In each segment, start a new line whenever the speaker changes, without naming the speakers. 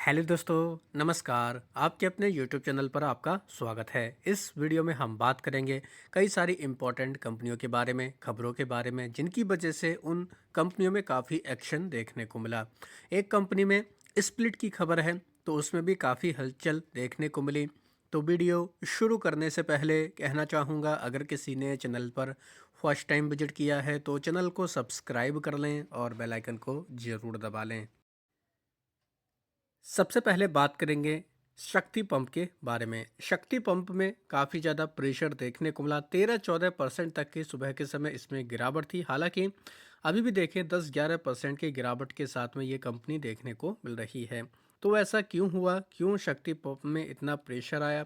Hello दोस्तों, नमस्कार। आपके अपने यूट्यूब चैनल पर आपका स्वागत है। इस वीडियो में हम बात करेंगे कई सारी इम्पोर्टेंट कंपनियों के बारे में, खबरों के बारे में, जिनकी वजह से उन कंपनियों में काफ़ी एक्शन देखने को मिला। एक कंपनी में स्प्लिट की खबर है, तो उसमें भी काफ़ी हलचल देखने को मिली। तो वीडियो शुरू करने से पहले कहना चाहूँगा, अगर किसी ने चैनल पर फर्स्ट टाइम विजिट किया है तो चैनल को सब्सक्राइब कर लें और बेल आइकन को ज़रूर दबा लें। सबसे पहले बात करेंगे शक्ति पंप के बारे में। शक्ति पंप में काफ़ी ज़्यादा प्रेशर देखने को मिला। 13-14% तक की सुबह के समय इसमें गिरावट थी। हालांकि अभी भी देखें 10-11% की गिरावट के साथ में ये कंपनी देखने को मिल रही है। तो ऐसा क्यों हुआ, क्यों शक्ति पंप में इतना प्रेशर आया?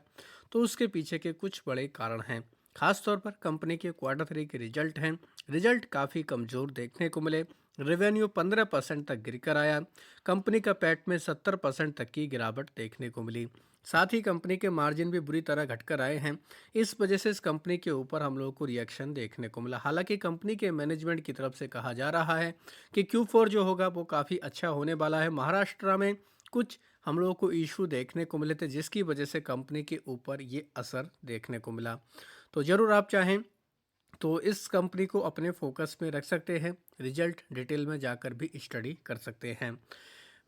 तो उसके पीछे के कुछ बड़े कारण हैं। खास तौर पर कंपनी के क्वार्टर 3 के रिजल्ट हैं। रिजल्ट काफ़ी कमज़ोर देखने को मिले। रेवेन्यू 15% तक गिरकर आया। कंपनी का पैट में 70% तक की गिरावट देखने को मिली। साथ ही कंपनी के मार्जिन भी बुरी तरह घटकर आए हैं। इस वजह से इस कंपनी के ऊपर हम लोगों को रिएक्शन देखने को मिला। हालांकि कंपनी के मैनेजमेंट की तरफ से कहा जा रहा है कि Q4 जो होगा वो काफ़ी अच्छा होने वाला है। महाराष्ट्र में कुछ हम लोगों को इशू देखने को मिले थे, जिसकी वजह से कंपनी के ऊपर ये असर देखने को मिला। तो ज़रूर आप चाहें तो इस कंपनी को अपने फोकस में रख सकते हैं। रिजल्ट डिटेल में जाकर भी स्टडी कर सकते हैं।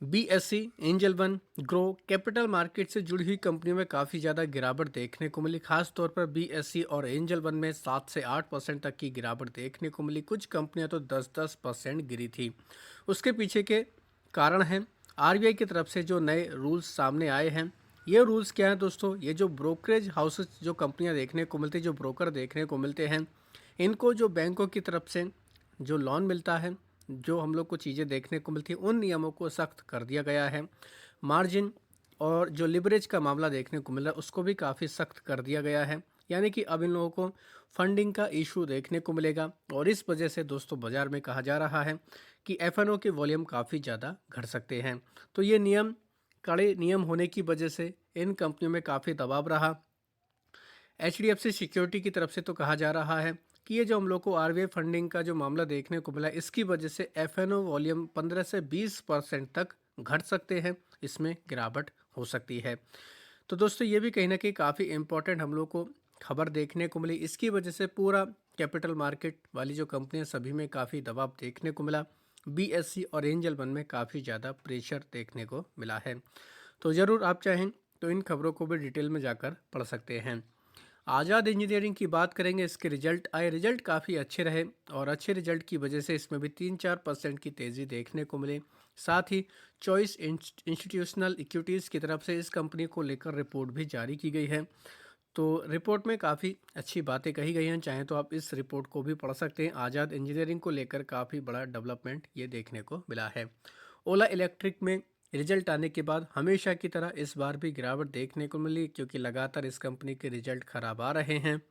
BSE, angel one, grow, capital market से जुड़ी हुई कंपनियों में काफ़ी ज़्यादा गिरावट देखने को मिली। खास तौर पर BSE और एंजल वन में 7 से 8% तक की गिरावट देखने को मिली। कुछ कंपनियां तो 10-10% गिरी थी। उसके पीछे के कारण हैं RBI की तरफ से जो नए रूल्स सामने आए हैं। ये रूल्स क्या है दोस्तों? ये जो ब्रोकरेज हाउसेस, जो कंपनियां देखने को मिलती, जो ब्रोकर देखने को मिलते हैं, इनको जो बैंकों की तरफ से जो लोन मिलता है, जो हम लोग को चीज़ें देखने को मिलती हैं, उन नियमों को सख्त कर दिया गया है। मार्जिन और जो लिवरेज का मामला देखने को मिल रहा है, उसको भी काफ़ी सख्त कर दिया गया है। यानी कि अब इन लोगों को फंडिंग का इशू देखने को मिलेगा। और इस वजह से दोस्तों बाज़ार में कहा जा रहा है कि FNO के वॉल्यूम काफ़ी ज़्यादा घट सकते हैं। तो ये नियम, कड़े नियम होने की वजह से इन कंपनियों में काफ़ी दबाव रहा। HDFC सिक्योरिटी की तरफ से तो कहा जा रहा है कि ये जो हम लोग को RBI फंडिंग का जो मामला देखने को मिला, इसकी वजह से FNO वॉल्यूम 15 से 20% तक घट सकते हैं। इसमें गिरावट हो सकती है। तो दोस्तों ये भी कहीं ना कहीं काफ़ी इम्पोर्टेंट हम लोग को खबर देखने को मिली। इसकी वजह से पूरा कैपिटल मार्केट वाली जो कंपनियां, सभी में काफ़ी दबाव देखने को मिला। BSE और एंजल वन में काफ़ी ज़्यादा प्रेशर देखने को मिला है। तो ज़रूर आप चाहें तो इन खबरों को भी डिटेल में जाकर पढ़ सकते हैं। आज़ाद इंजीनियरिंग की बात करेंगे। इसके रिजल्ट आए, रिजल्ट काफ़ी अच्छे रहे और अच्छे रिजल्ट की वजह से इसमें भी 3-4% की तेज़ी देखने को मिले। साथ ही चॉइस इंस्टीट्यूशनल इक्विटीज़ की तरफ से इस कंपनी को लेकर रिपोर्ट भी जारी की गई है। तो रिपोर्ट में काफ़ी अच्छी बातें कही गई हैं। चाहें तो आप इस रिपोर्ट को भी पढ़ सकते हैं। आज़ाद इंजीनियरिंग को लेकर काफ़ी बड़ा डेवलपमेंट ये देखने को मिला है। ओला इलेक्ट्रिक में रिजल्ट आने के बाद हमेशा की तरह इस बार भी गिरावट देखने को मिली, क्योंकि लगातार इस कंपनी के रिजल्ट खराब आ रहे हैं।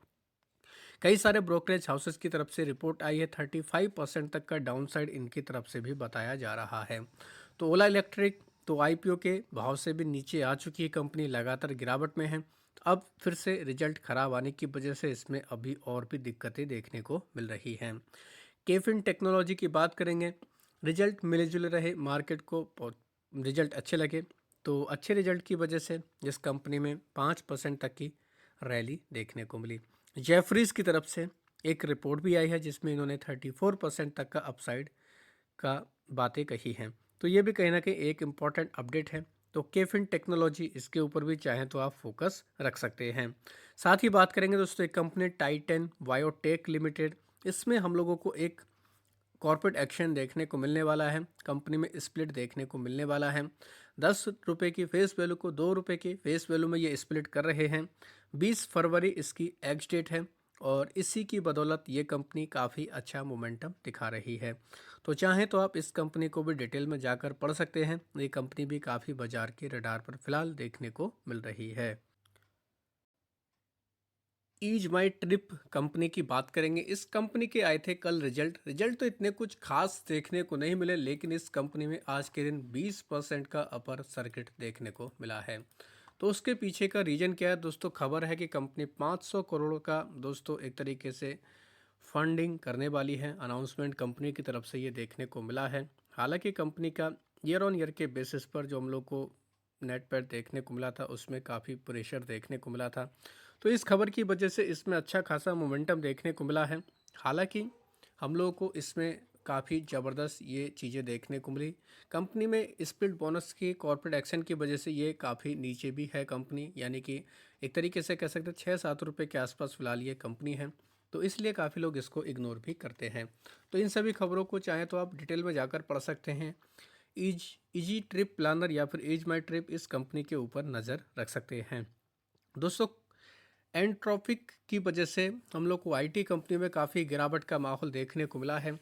कई सारे ब्रोकरेज हाउसेस की तरफ से रिपोर्ट आई है। 35% तक का डाउनसाइड इनकी तरफ से भी बताया जा रहा है। तो ओला इलेक्ट्रिक तो IPO के भाव से भी नीचे आ चुकी है। कंपनी लगातार गिरावट में है। तो अब फिर से रिजल्ट खराब आने की वजह से इसमें अभी और भी दिक्कतें देखने को मिल रही हैं। केफिन टेक्नोलॉजी की बात करेंगे। रिजल्ट मिले जुले रहे, मार्केट को रिजल्ट अच्छे लगे। तो अच्छे रिजल्ट की वजह से इस कंपनी में 5% तक की रैली देखने को मिली। जेफरीज की तरफ से एक रिपोर्ट भी आई है, जिसमें इन्होंने 34% तक का अपसाइड का बातें कही हैं। तो ये भी कहीं ना कहीं एक इम्पॉर्टेंट अपडेट है। तो केफिन टेक्नोलॉजी, इसके ऊपर भी चाहें तो आप फोकस रख सकते हैं। साथ ही बात करेंगे दोस्तों एक कंपनी टाइटन बायोटेक लिमिटेड। इसमें हम लोगों को एक कॉर्पोरेट एक्शन देखने को मिलने वाला है। कंपनी में स्प्लिट देखने को मिलने वाला है। 10 रुपये की फेस वैल्यू को 2 रुपये की फेस वैल्यू में ये स्प्लिट कर रहे हैं। 20 फरवरी इसकी एक्स डेट है और इसी की बदौलत ये कंपनी काफ़ी अच्छा मोमेंटम दिखा रही है। तो चाहें तो आप इस कंपनी को भी डिटेल में जाकर पढ़ सकते हैं। ये कंपनी भी काफ़ी बाजार के रडार पर फिलहाल देखने को मिल रही है। ईज माई ट्रिप कंपनी की बात करेंगे। इस कंपनी के आए थे कल रिजल्ट तो इतने कुछ खास देखने को नहीं मिले, लेकिन इस कंपनी में आज के दिन 20% का अपर सर्किट देखने को मिला है। तो उसके पीछे का रीजन क्या है दोस्तों? खबर है कि कंपनी 500 करोड़ का दोस्तों एक तरीके से फंडिंग करने वाली है। अनाउंसमेंट कंपनी की तरफ से ये देखने को मिला है। हालांकि कंपनी का ईयर ऑन ईयर के बेसिस पर जो हम लोग को नेट पर देखने को मिला था उसमें काफ़ी प्रेशर देखने को मिला था। तो इस खबर की वजह से इसमें अच्छा खासा मोमेंटम देखने को मिला है। हालांकि हम लोगों को इसमें काफ़ी ज़बरदस्त ये चीज़ें देखने को मिली। कंपनी में स्प्लिट बोनस की कॉर्पोरेट एक्शन की वजह से ये काफ़ी नीचे भी है कंपनी, यानी कि एक तरीके से कह सकते हैं 6-7 रुपये के आसपास फिलहाल ये कंपनी है। तो इसलिए काफ़ी लोग इसको इग्नोर भी करते हैं। तो इन सभी खबरों को चाहे तो आप डिटेल में जाकर पढ़ सकते हैं। ईज इजी ट्रिप प्लानर या फिर एज माई ट्रिप इस कंपनी के ऊपर नज़र रख सकते हैं। दोस्तों, एंट्रोपिक की वजह से हम लोग को आईटी कंपनी में काफ़ी गिरावट का माहौल देखने को मिला है।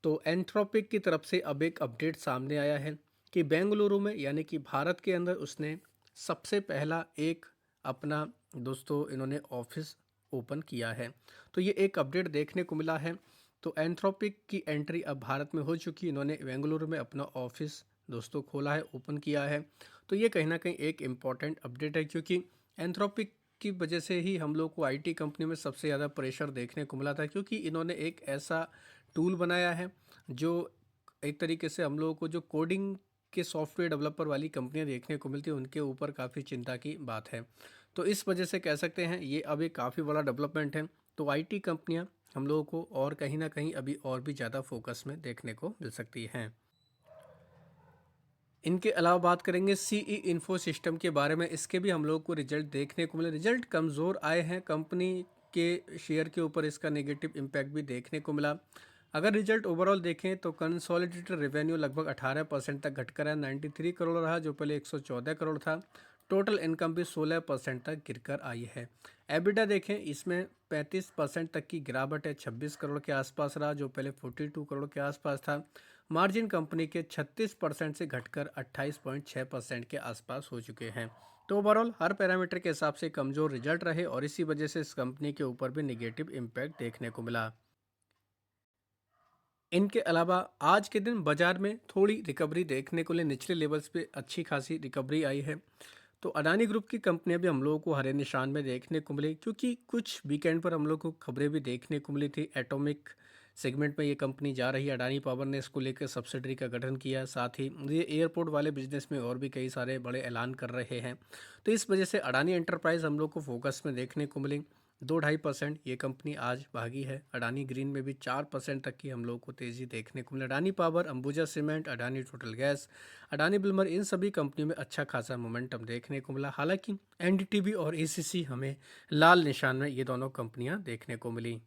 तो एंट्रोपिक की तरफ से अब एक अपडेट सामने आया है कि बेंगलुरु में, यानी कि भारत के अंदर उसने सबसे पहला एक अपना दोस्तों इन्होंने ऑफिस ओपन किया है। तो ये एक अपडेट देखने को मिला है। तो एंथ्रोपिक की एंट्री अब भारत में हो चुकी। इन्होंने बेंगलुरु में अपना ऑफिस दोस्तों खोला है, ओपन किया है। तो ये कहीं ना कहीं एक इम्पॉर्टेंट अपडेट है, क्योंकि एंथ्रोपिक की वजह से ही हम लोग को आईटी कंपनी में सबसे ज़्यादा प्रेशर देखने को मिला था, क्योंकि इन्होंने एक ऐसा टूल बनाया है जो एक तरीके से हम लोगों को जो कोडिंग के सॉफ्टवेयर डेवलपर वाली कंपनियां देखने को मिलती है उनके ऊपर काफ़ी चिंता की बात है। तो इस वजह से कह सकते हैं ये अब एक काफ़ी बड़ा डेवलपमेंट है। तो आईटी कंपनियां हम लोगों को और कहीं ना कहीं अभी और भी ज़्यादा फोकस में देखने को मिल सकती हैं। इनके अलावा बात करेंगे सीई इन्फो सिस्टम के बारे में। इसके भी हम लोग को रिजल्ट देखने को मिले। रिजल्ट कमज़ोर आए हैं, कंपनी के शेयर के ऊपर इसका नेगेटिव इम्पैक्ट भी देखने को मिला। अगर रिजल्ट ओवरऑल देखें तो कंसोलिडेटेड रेवेन्यू लगभग 18% तक घटकर 93 करोड़ रहा, जो पहले 114 करोड़ था। टोटल इनकम भी 16% तक गिरकर आई है। एबिटा देखें, इसमें 35% तक की गिरावट है, 26 करोड़ के आसपास रहा, जो पहले 42 करोड़ के आसपास था। मार्जिन कंपनी के 36% से घटकर 28.6% के आसपास हो चुके हैं। तो ओवरऑल हर पैरामीटर के हिसाब से कमज़ोर रिजल्ट रहे और इसी वजह से इस कंपनी के ऊपर भी नेगेटिव इम्पैक्ट देखने को मिला। इनके अलावा आज के दिन बाजार में थोड़ी रिकवरी देखने को लिए निचले लेवल्स पे अच्छी खासी रिकवरी आई है। तो अडानी ग्रुप की कंपनियां भी हम लोगों को हरे निशान में देखने को मिली, क्योंकि कुछ वीकेंड पर हम लोग को खबरें भी देखने को मिली थी। एटॉमिक सेगमेंट में ये कंपनी जा रही है। अडानी पावर ने इसको लेकर सब्सिडरी का गठन किया। साथ ही ये एयरपोर्ट वाले बिजनेस में और भी कई सारे बड़े ऐलान कर रहे हैं। तो इस वजह से अडानी एंटरप्राइज हम लोग को फोकस में देखने को मिली। 2-2.5% ये कंपनी आज भागी है। अडानी ग्रीन में भी 4% तक की हम लोग को तेज़ी देखने को मिली। Adani power, Ambuja cement, Adani Total gas, Adani Wilmar, इन सभी कंपनियों में अच्छा खासा मोमेंटम देखने को मिला। हालांकि एनडीटीवी और एसीसी हमें लाल निशान में ये दोनों कंपनियां देखने को मिली।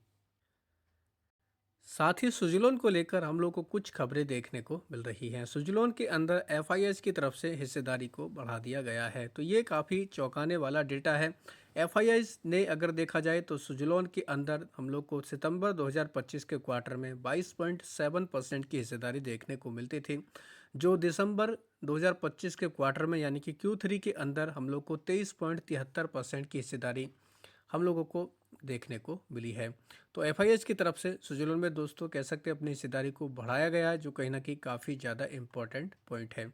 साथ ही सुजुलोन को लेकर हम लोग को कुछ खबरें देखने को मिल रही हैं। सुजुलोन के अंदर एफआईआईज की तरफ से हिस्सेदारी को बढ़ा दिया गया है। तो ये काफ़ी चौंकाने वाला डेटा है। एफआईआईज ने अगर देखा जाए तो सुजुलोन के अंदर हम लोग को सितंबर 2025 के क्वार्टर में 22.7% की हिस्सेदारी देखने को मिलती थी, जो दिसंबर 2025 के क्वार्टर में यानी कि Q3 के अंदर हम लोग को 23.73% की हिस्सेदारी हम लोगों को देखने को मिली है। तो एफआईएच की तरफ से स्विट्जरलैंड में दोस्तों कह सकते हैं अपनी हिस्सेदारी को बढ़ाया गया है, जो कहीं ना कहीं काफ़ी ज़्यादा इम्पोर्टेंट पॉइंट है।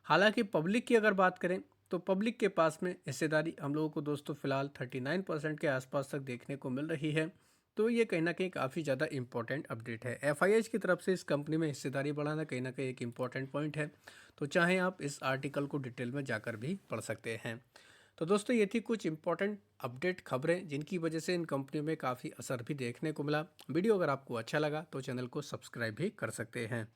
हालांकि पब्लिक की अगर बात करें तो पब्लिक के पास में हिस्सेदारी हम लोगों को दोस्तों फिलहाल 39% के आसपास तक देखने को मिल रही है। तो ये कहीं ना कहीं काफ़ी ज़्यादा इंपॉर्टेंट अपडेट है। एफआईएच की तरफ से इस कंपनी में हिस्सेदारी बढ़ाना कहीं ना कहीं एक इम्पॉर्टेंट पॉइंट है। तो चाहे आप इस आर्टिकल को डिटेल में जाकर भी पढ़ सकते हैं। तो दोस्तों ये थी कुछ इंपॉर्टेंट अपडेट खबरें जिनकी वजह से इन कंपनियों में काफ़ी असर भी देखने को मिला। वीडियो अगर आपको अच्छा लगा तो चैनल को सब्सक्राइब भी कर सकते हैं।